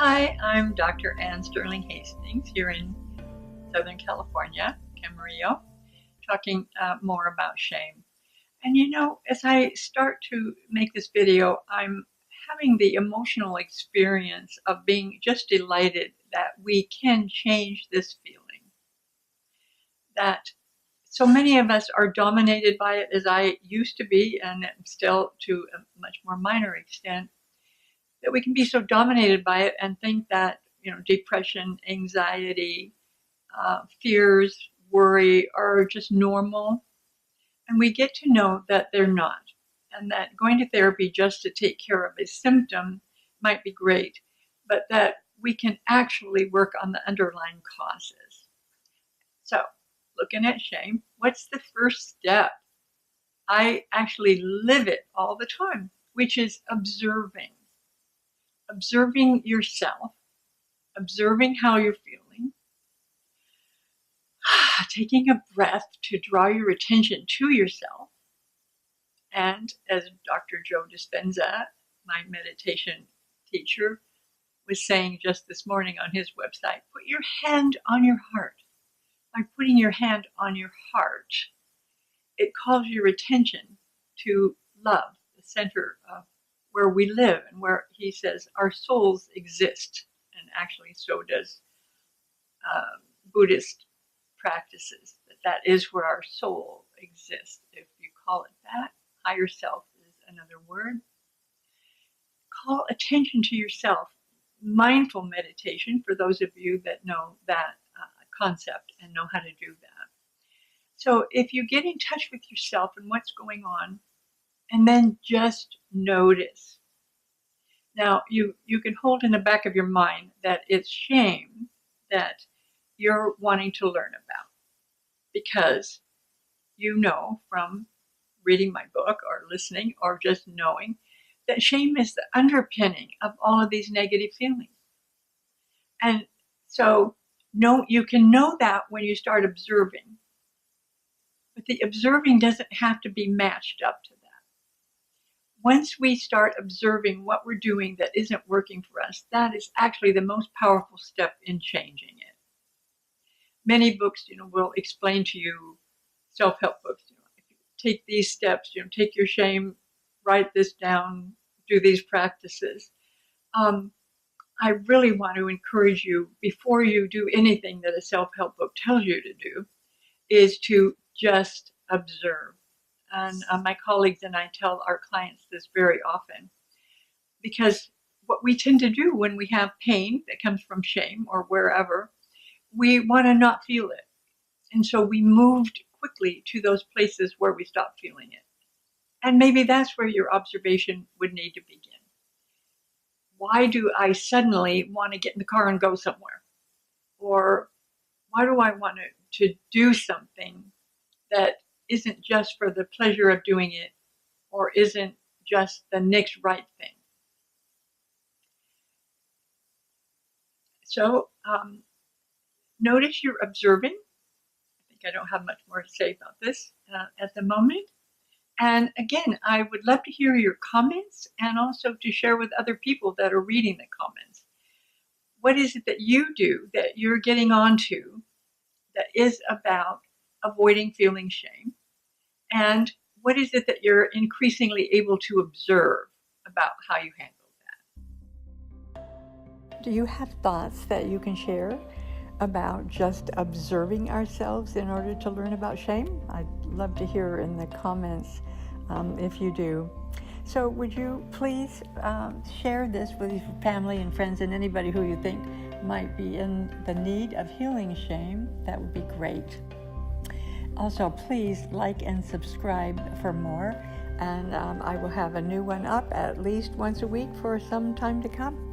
Hi, I'm Dr. Ann Stirling Hastings here in Southern California, Camarillo, talking more about shame. And as I start to make this video, I'm having the emotional experience of being just delighted that we can change this feeling. That so many of us are dominated by it, as I used to be, and still to a much more minor extent, that we can be so dominated by it and think that, depression, anxiety, fears, worry are just normal. And we get to know that they're not. And that going to therapy just to take care of a symptom might be great, but that we can actually work on the underlying causes. So, looking at shame, what's the first step? I actually live it all the time, which is observing. Observing yourself, observing how you're feeling, taking a breath to draw your attention to yourself. And as Dr. Joe Dispenza, my meditation teacher, was saying just this morning on his website, put your hand on your heart. By putting your hand on your heart, it calls your attention to love, the center of where we live, and where he says our souls exist. And actually so does Buddhist practices, that is where our soul exists, if you call it that. Higher self is another word. Call attention to yourself. Mindful meditation, for those of you that know that concept and know how to do that. So if you get in touch with yourself and what's going on, and then just notice. Now, you can hold in the back of your mind that it's shame that you're wanting to learn about, because you know from reading my book or listening or just knowing that shame is the underpinning of all of these negative feelings. And so you can know that when you start observing. But the observing doesn't have to be matched up to that. Once we start observing what we're doing that isn't working for us, that is actually the most powerful step in changing it. Many books, will explain to you, self-help books, if you take these steps, take your shame, write this down, do these practices. I really want to encourage you, before you do anything that a self-help book tells you to do, is to just observe. And my colleagues and I tell our clients this very often, because what we tend to do when we have pain that comes from shame or wherever, we want to not feel it. And so we moved quickly to those places where we stop feeling it. And maybe that's where your observation would need to begin. Why do I suddenly want to get in the car and go somewhere? Or why do I want to do something that isn't just for the pleasure of doing it, or isn't just the next right thing? So notice you're observing. I think I don't have much more to say about this at the moment. And again, I would love to hear your comments, and also to share with other people that are reading the comments. What is it that you do that you're getting onto that is about avoiding feeling shame? And what is it that you're increasingly able to observe about how you handle that? Do you have thoughts that you can share about just observing ourselves in order to learn about shame? I'd love to hear in the comments if you do. So would you please share this with your family and friends and anybody who you think might be in the need of healing shame? That would be great. Also, please like and subscribe for more, and I will have a new one up at least once a week for some time to come.